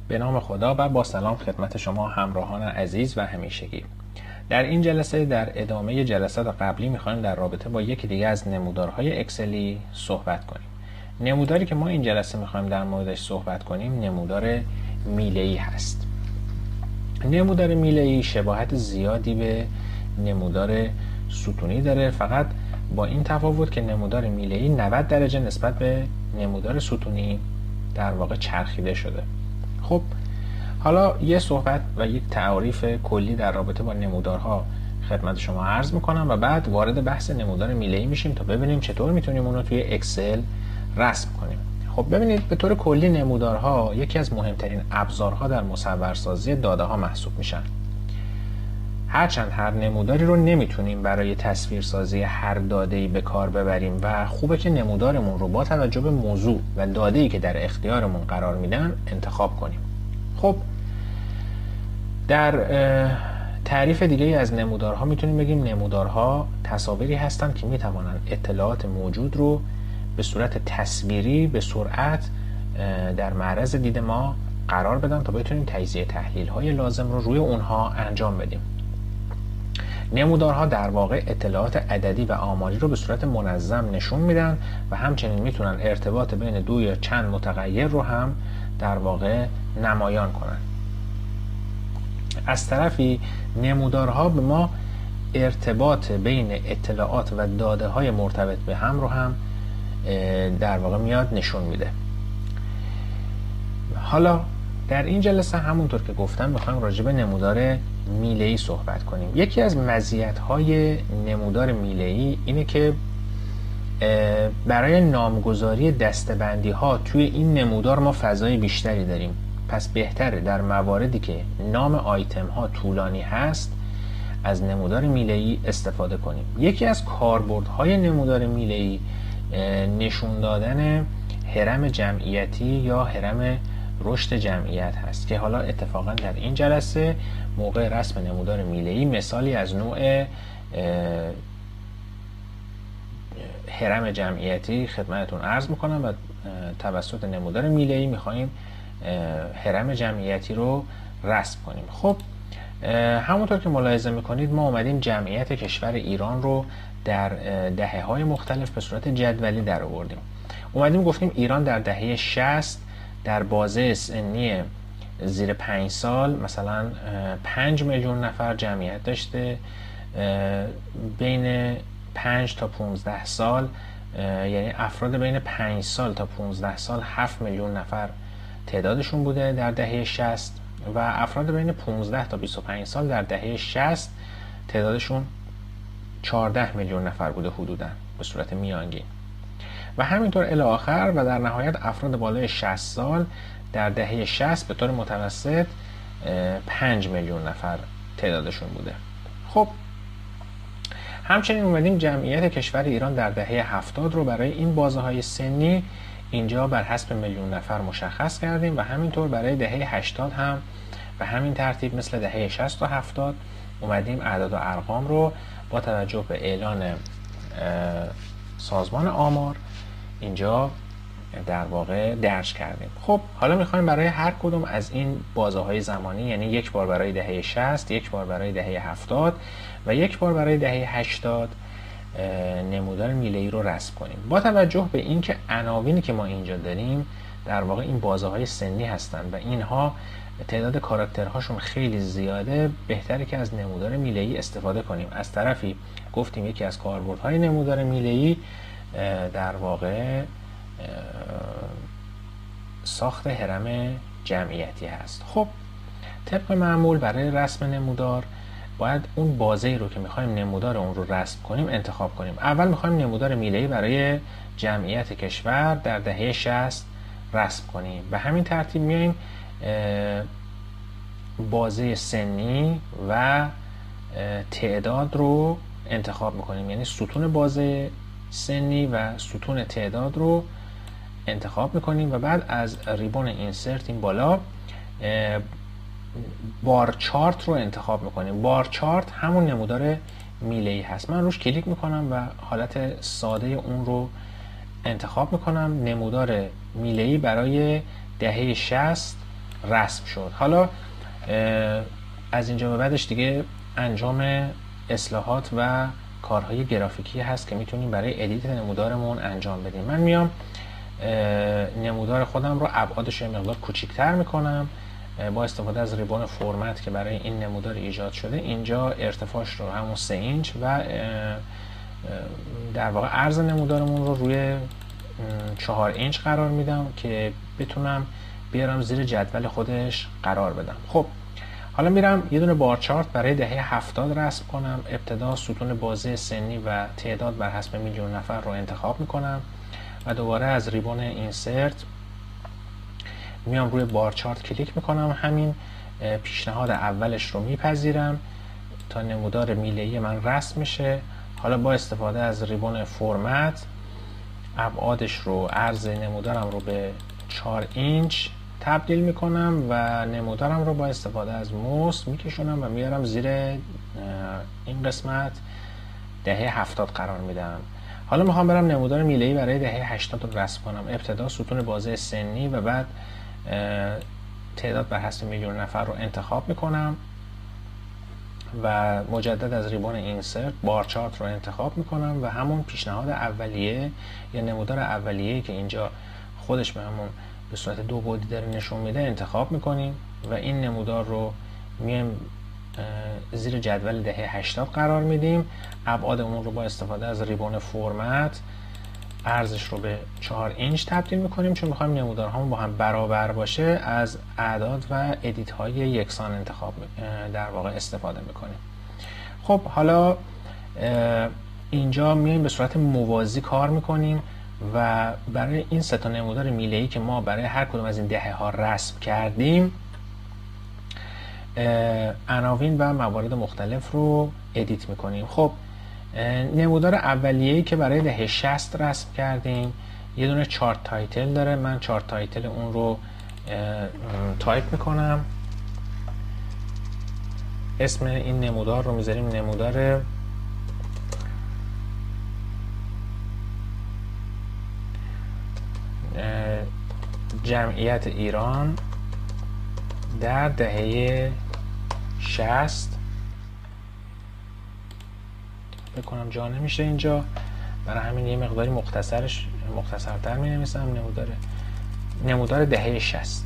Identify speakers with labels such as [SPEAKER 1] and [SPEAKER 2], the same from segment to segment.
[SPEAKER 1] به نام خدا و با سلام خدمت شما همراهان عزیز و همیشگی. در این جلسه در ادامه جلسات قبلی میخوایم در رابطه با یکی دیگه از نمودارهای اکسلی صحبت کنیم. نموداری که ما این جلسه میخوایم در موردش صحبت کنیم نمودار میله‌ای هست. نمودار میله‌ای شباهت زیادی به نمودار ستونی داره، فقط با این تفاوت که نمودار میله‌ای 90 درجه نسبت به نمودار ستونی در واقع چرخیده شده. خب حالا یه صحبت و یک تعریف کلی در رابطه با نمودارها خدمت شما عرض میکنم و بعد وارد بحث نمودار میله‌ای میشیم تا ببینیم چطور میتونیم اون رو توی اکسل رسم کنیم. خب ببینید به طور کلی نمودارها یکی از مهمترین ابزارها در مصورسازی داده ها محسوب میشن. هرچند هر نموداری رو نمیتونیم برای تصویرسازی هر داده‌ای به کار ببریم و خوبه که نمودارمون رو با توجه به موضوع و داده‌ای که در اختیارمون قرار میدن انتخاب کنیم. خب در تعریف دیگه از نمودارها میتونیم بگیم نمودارها تصاویری هستند که میتوانند اطلاعات موجود رو به صورت تصویری به سرعت در معرض دید ما قرار بدن تا بتونیم تجزیه تحلیل های لازم رو روی اونها انجام بدیم. نمودارها در واقع اطلاعات عددی و آماری رو به صورت منظم نشون میدن و همچنین میتونن ارتباط بین دو یا چند متغیر رو هم در واقع نمایان کنن. از طرفی نمودارها به ما ارتباط بین اطلاعات و داده های مرتبط به هم رو هم در واقع میاد نشون میده. حالا در این جلسه همونطور که گفتم میخوایم راجع به نمودار میله‌ای صحبت کنیم. یکی از مزیت‌های نمودار میله‌ای اینه که برای نامگذاری دسته‌بندی‌ها توی این نمودار ما فضای بیشتری داریم. پس بهتره در مواردی که نام آیتم‌ها طولانی هست از نمودار میله‌ای استفاده کنیم. یکی از کاربردهای نمودار میله‌ای نشون دادن هرم جمعیتی یا هرم رشد جمعیت هست که حالا اتفاقا در این جلسه موقع رسم نمودار میله‌ای مثالی از نوع هرم جمعیتی خدمتتون عرض میکنم و توسط نمودار میله‌ای میخوایم هرم جمعیتی رو رسم کنیم. خب همونطور که ملاحظه میکنید ما اومدیم جمعیت کشور ایران رو در دهه‌های مختلف به صورت جدولی در آوردیم. اومدیم گفتیم ایران در دهه 60 در بازه سنی زیر 5 سال مثلا 5 میلیون نفر جمعیت داشته، بین 5 تا 15 سال یعنی افراد بین 5 سال تا 15 سال 7 میلیون نفر تعدادشون بوده در دهه 60 و افراد بین 15 تا 25 سال در دهه 60 تعدادشون 14 میلیون نفر بوده حدوداً به صورت میانگین و همینطور الی آخر و در نهایت افراد بالای 60 سال در دهه 60 به طور متوسط 5 میلیون نفر تعدادشون بوده. خب همچنین اومدیم جمعیت کشور ایران در دهه 70 رو برای این بازه های سنی اینجا بر حسب میلیون نفر مشخص کردیم و همینطور برای دهه 80 هم به همین ترتیب مثل دهه 60 تا 70 اومدیم اعداد و ارقام رو با توجه به اعلان سازمان آمار اینجا در واقع درج کردیم. خب حالا میخوایم برای هر کدوم از این بازه های زمانی یعنی یک بار برای دهه 60، یک بار برای دهه 70 و یک بار برای دهه 80 نمودار میله‌ای رو رسم کنیم. با توجه به اینکه عناوینی که ما اینجا داریم در واقع این بازه های سنی هستند و اینها تعداد کاراکترهاشون خیلی زیاده، بهتره که از نمودار میله‌ای استفاده کنیم. از طرفی گفتیم یکی از کاربردهای نمودار میله‌ای در واقع ساخت هرم جمعیتی هست. خب طبق معمول برای رسم نمودار باید اون بازه‌ای رو که می‌خوایم نمودار اون رو رسم کنیم انتخاب کنیم. اول می‌خوایم نمودار میله‌ای برای جمعیت کشور در دهه 60 رسم کنیم. به همین ترتیب میایم بازه سنی و تعداد رو انتخاب می‌کنیم، یعنی ستون بازه سنی و ستون تعداد رو انتخاب می‌کنیم و بعد از ریبون اینسرت این بالا بار چارت رو انتخاب میکنیم. بار چارت همون نمودار میله‌ای هست. من روش کلیک میکنم و حالت ساده اون رو انتخاب میکنم. نمودار میله‌ای برای دهه 60 رسم شد. حالا از اینجا به بعدش دیگه انجام اصلاحات و کارهای گرافیکی هست که میتونیم برای ادیت نمودارمون انجام بدیم. من میام نمودار خودم رو ابعادش یه مقدار کوچیک‌تر میکنم با استفاده از ریبون فرمت که برای این نمودار ایجاد شده. اینجا ارتفاعش رو همون 3 اینچ و در واقع عرض نمودارمون رو روی 4 اینچ قرار میدم که بتونم بیارم زیر جدول خودش قرار بدم. خب حالا میرم یه دونه بار چارت برای دهه 70 رسم کنم. ابتدا ستون بازه سنی و تعداد بر حسب میلیون نفر رو انتخاب میکنم و دوباره از ریبون اینسرت میام روی بار چارت کلیک میکنم. همین پیشنهاد اولش رو میپذیرم تا نمودار میله‌ای من رسم میشه. حالا با استفاده از ریبون فرمت ابعادش رو، عرض نمودارم رو به 4 اینچ تبدیل میکنم و نمودارم رو با استفاده از موس میکشونم و میارم زیر این قسمت دهه 70 قرار میدم. حالا میخوام برم نمودار میله‌ای برای دهه 80 رو رسم کنم. ابتدا ستون بازه سنی و بعد تعداد بر حسب میلیون نفر رو انتخاب میکنم و مجدد از ریبون اینسرت بار چارت رو انتخاب میکنم و همون پیشنهاد اولیه یا نمودار اولیه که اینجا خودش به همون به صورت 2 بعدی داره نشون میده انتخاب میکنیم و این نمودار رو میایم زیر جدول دهه 80 قرار میدیم. ابعاد اون رو با استفاده از ریبون فرمت عرضش رو به 4 اینچ تبدیل میکنیم چون میخوایم نمودارهامون با هم برابر باشه. از اعداد و ادیت های یکسان انتخاب در واقع استفاده میکنیم. خب حالا اینجا میایم به صورت موازی کار میکنیم و برای این سه تا نمودار میله‌ای که ما برای هر کدوم از این دهه ها رسم کردیم عناوین و موارد مختلف رو ادیت میکنیم. خب نمودار اولیه‌ای که برای دهه 60 رسم کردیم یه دونه چارت تایتل داره. من چارت تایتل اون رو تایپ میکنم. اسم این نمودار رو میذاریم نمودار جمعیت ایران در دهه 60. بکنم جا نمیشه اینجا، برای همین یه مقداری مختصرتر می نویسم. نمودار دهه 60.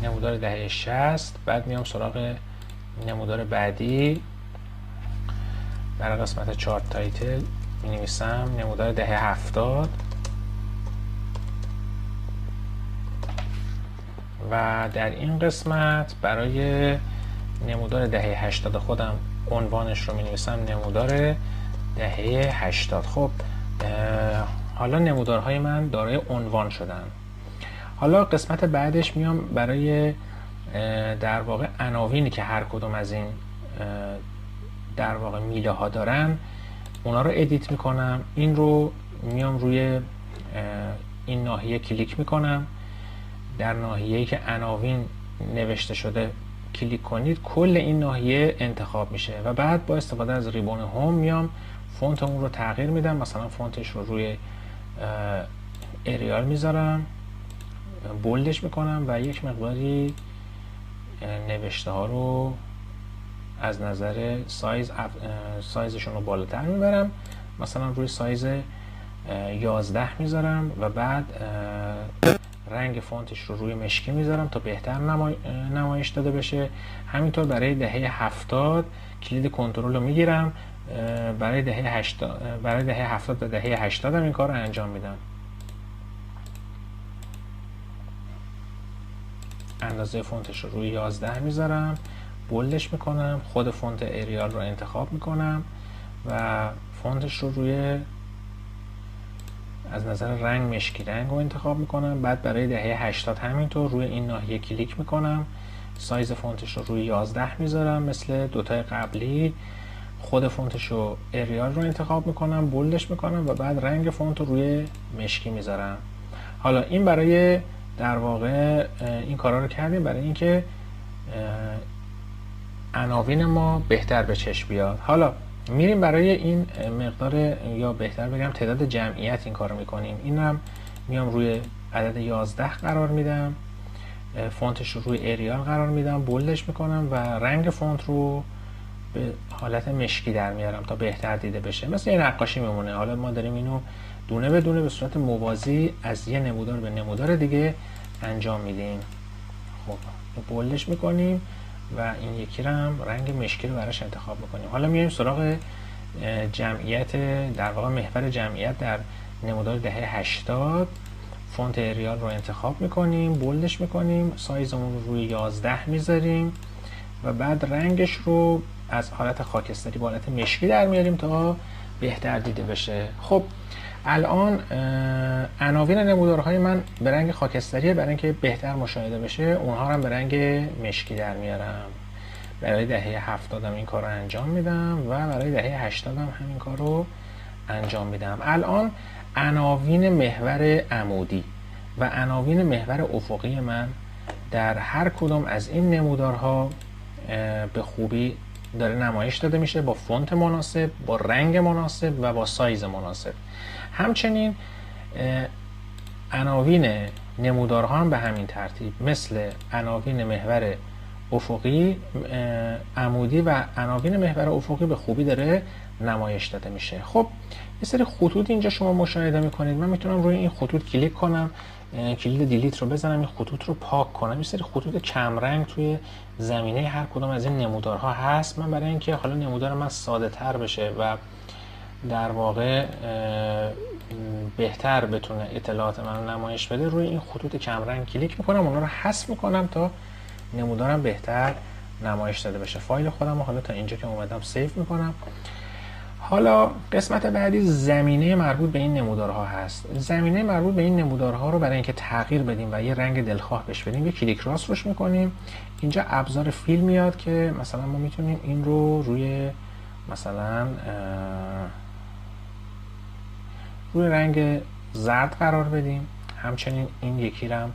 [SPEAKER 1] نمودار دهه 60. بعد میام سراغ نمودار بعدی. برای قسمت چارت تایتل می نویسم نمودار دهه 70 و در این قسمت برای نمودار دهه 80 خودم عنوانش رو می نویسم نمودار دهه 80. خب حالا نمودارهای من دارای عنوان شدن. حالا قسمت بعدش میام برای در واقع عناوینی که هر کدوم از این در واقع میله ها دارن اونا رو ادیت میکنم. این رو میام روی این ناحیه کلیک میکنم. در ناحیه‌ای که عناوین نوشته شده کلیک کنید، کل این ناحیه انتخاب میشه و بعد با استفاده از ریبون هوم میام فونت اون رو تغییر میدم. مثلا فونتش رو روی اریال میذارم، بولدش میکنم و یک مقداری نوشته ها رو از نظر سایزشون رو بالاتر میبرم. مثلا روی سایز 11 میذارم و بعد رنگ فونتش رو روی مشکی میذارم تا بهتر نمایش داده بشه. همینطور برای دهه 70 کلید کنترل رو میگیرم. برای دهه 70 تا دهه 80 هم این کار رو انجام میدم. اندازه فونتش رو روی 11 میذارم، بولدش میکنم، خود فونت اریال رو انتخاب میکنم و فونتش رو روی از نظر رنگ مشکی رنگ رو انتخاب میکنم. بعد برای دهه 80 همینطور روی این ناحیه کلیک میکنم، سایز فونتش رو روی 11 میذارم مثل دوتای قبلی، خود فونتش رو اریال رو انتخاب میکنم، بولدش میکنم و بعد رنگ فونت رو روی مشکی میذارم. حالا این برای در واقع این کارا رو کردیم برای اینکه عناوین ما بهتر به چشم بیاد. حالا میریم برای این مقدار یا بهتر بگم تعداد جمعیت این کارو میکنیم. این هم میام روی عدد 11 قرار میدم، فونتش رو روی اریال قرار میدم، بولدش میکنم و رنگ فونت رو به حالت مشکی در میارم تا بهتر دیده بشه، مثل یه نقاشی میمونه. حالا ما داریم اینو دونه به دونه به صورت موازی از یه نمودار به نمودار دیگه انجام میدیم. خب بولدش میکنیم و این یکی رو هم رنگ مشکی رو براش انتخاب میکنیم. حالا میایم سراغ جمعیت، در واقع محور جمعیت در نمودار دهه 80. فونت اریال رو انتخاب میکنیم، بولدش میکنیم، سایزمون رو روی 11 میذاریم و بعد رنگش رو از حالت خاکستری به حالت مشکی در میاریم تا بهتر دیده بشه. خب الان عناوین نمودارهای من به رنگ خاکستریه، برای اینکه بهتر مشاهده بشه اونها رو هم به رنگ مشکی در میارم. برای دهه 70 هم این کار رو انجام میدم و برای دهه 80 هم همین کار رو انجام میدم. الان عناوین محور عمودی و عناوین محور افقی من در هر کدوم از این نمودارها به خوبی داره نمایش داده میشه، با فونت مناسب، با رنگ مناسب و با سایز مناسب. همچنین عناوین نمودارها هم به همین ترتیب، مثل عناوین محور افقی، عمودی و عناوین محور افقی به خوبی داره نمایش داده میشه. خب یه سری خطوط اینجا شما مشاهده میکنید. من میتونم روی این خطوط کلیک کنم، کلید دیلیت رو بزنم، این خطوط رو پاک کنم. یه سری خطوط کمرنگ توی زمینه هر کدوم از این نمودارها هست. من برای اینکه حالا نمودار من ساده تر بشه و در واقع بهتر بتونه اطلاعات من رو نمایش بده، روی این خطوط کمرنگ کلیک میکنم، اونا رو حذف میکنم تا نمودارم بهتر نمایش داده بشه. فایل خودم رو حالا تا اینجا که اومدم سیو میکنم. حالا قسمت بعدی زمینه مربوط به این نمودارها هست. زمینه مربوط به این نمودارها رو برای اینکه تغییر بدیم و یه رنگ دلخواه بهش بدیم، یه کلیک راست روش میکنیم. اینجا ابزار فیل میاد که مثلا ما میتونیم این رو روی مثلا روی رنگ زرد قرار بدیم. همچنین این یکی رو هم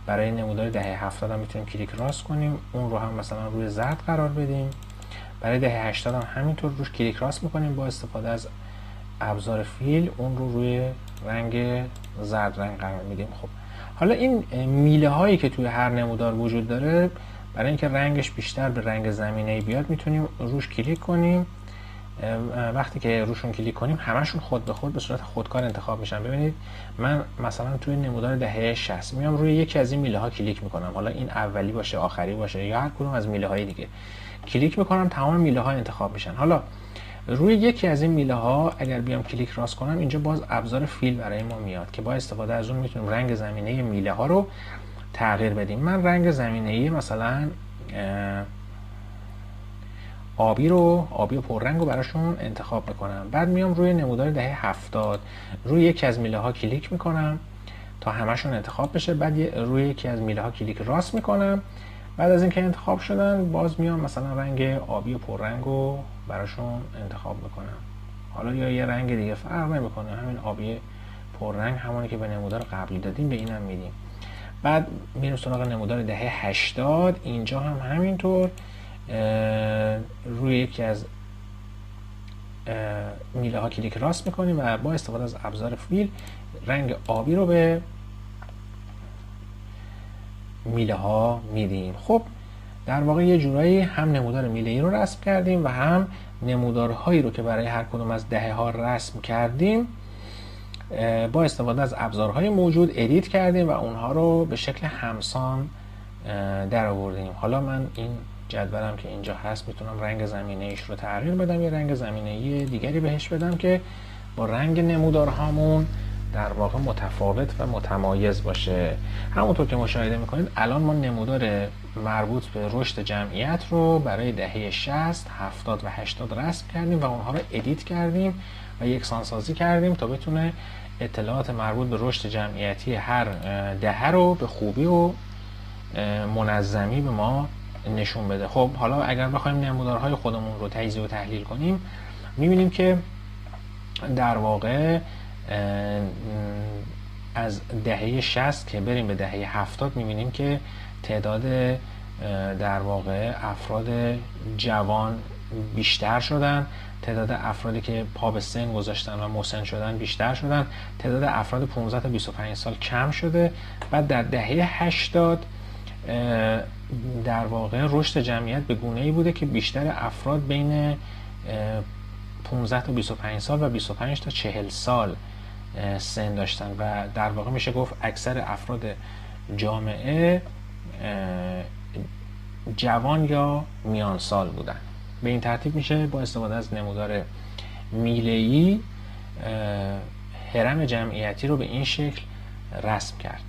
[SPEAKER 1] برای نمودار دهه 70 هم میتونیم کلیک راست کنیم، اون رو هم مثلا روی زرد قرار بدیم. برای دهه 80 هم همینطور روش کلیک راست میکنیم با استفاده از ابزار فیل، اون رو روی رنگ زرد رنگ قرار میدیم. خب حالا این میله هایی که توی هر نمودار وجود داره، برای اینکه رنگش بیشتر به رنگ زمینه‌ای بیاد میتونیم روش کلیک کنیم. وقتی که روشون کلیک کنیم همشون خود به خود به صورت خودکار انتخاب میشن. ببینید من مثلا توی نمودار دهه 60 میام روی یکی از این میله ها کلیک میکنم، حالا این اولی باشه، آخری باشه، یا هر کدوم از میله های دیگه کلیک میکنم، تمام میله ها انتخاب میشن. حالا روی یکی از این میله ها اگر بیام کلیک راست کنم، اینجا باز ابزار فیل برای ما میاد که با استفاده از اون میتونیم رنگ زمینه میله ها رو تغییر بدیم. من رنگ زمینه مثلا آبی و پررنگ رو براشون انتخاب میکنم. بعد میام روی نمودار دهه 70 روی یکی از میله ها کلیک میکنم تا همشون انتخاب بشه. بعد روی یکی از میله ها کلیک راست میکنم. بعد از اینکه انتخاب شدن باز میام مثلا رنگ آبی و پررنگ رو براشون انتخاب میکنم. حالا یا یه رنگ دیگه فرق نمیکنه، همین آبی پررنگ همونی که به نمودار قبلی دادیم به اینم میدیم. بعد میریم سراغ نمودار دهه 80. اینجا هم همینطور روی یکی از میله ها کلیک راست میکنیم و با استفاده از ابزار فیل رنگ آبی رو به میله ها میدیم. خب در واقع یه جورایی هم نمودار میله ای رو رسم کردیم و هم نمودارهایی رو که برای هر کدوم از دهه ها رسم کردیم با استفاده از ابزارهای موجود ادیت کردیم و اونها رو به شکل همسان در آوردیم. حالا من این جدولم که اینجا هست میتونم رنگ زمینه ایش رو تغییر بدم، یه رنگ زمینه ای دیگری بهش بدم که با رنگ نمودارهامون در واقع متفاوت و متمایز باشه. همونطور که مشاهده میکنید الان ما نمودار مربوط به رشد جمعیت رو برای دهه 60, 70 و 80 رسم کردیم و اونها رو ادیت کردیم و یکسانسازی کردیم تا بتونه اطلاعات مربوط به رشد جمعیتی هر دهه رو به خوبی و منظمی به ما نشون بده. خب حالا اگر بخوایم نمودارهای خودمون رو تجزیه و تحلیل کنیم، میبینیم که در واقع از دهه 60 که بریم به دهه 70 میبینیم که تعداد در واقع افراد جوان بیشتر شدن تعداد افرادی که پا به سن گذاشتن و مسن شدن بیشتر شدن، تعداد افراد 15 تا 25 سال کم شده. بعد در دهه 80 در واقع رشد جمعیت به گونه‌ای بوده که بیشتر افراد بین 15 تا 25 سال و 25 تا 40 سال سن داشتن و در واقع میشه گفت اکثر افراد جامعه جوان یا میان سال بودن. به این ترتیب میشه با استفاده از نمودار میله‌ای هرم جمعیتی رو به این شکل رسم کرد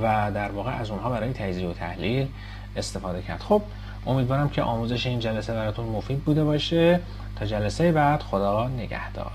[SPEAKER 1] و در واقع از اونها برای تجزیه و تحلیل استفاده کرد. خب امیدوارم که آموزش این جلسه براتون مفید بوده باشه. تا جلسه بعد، خدا نگهدار.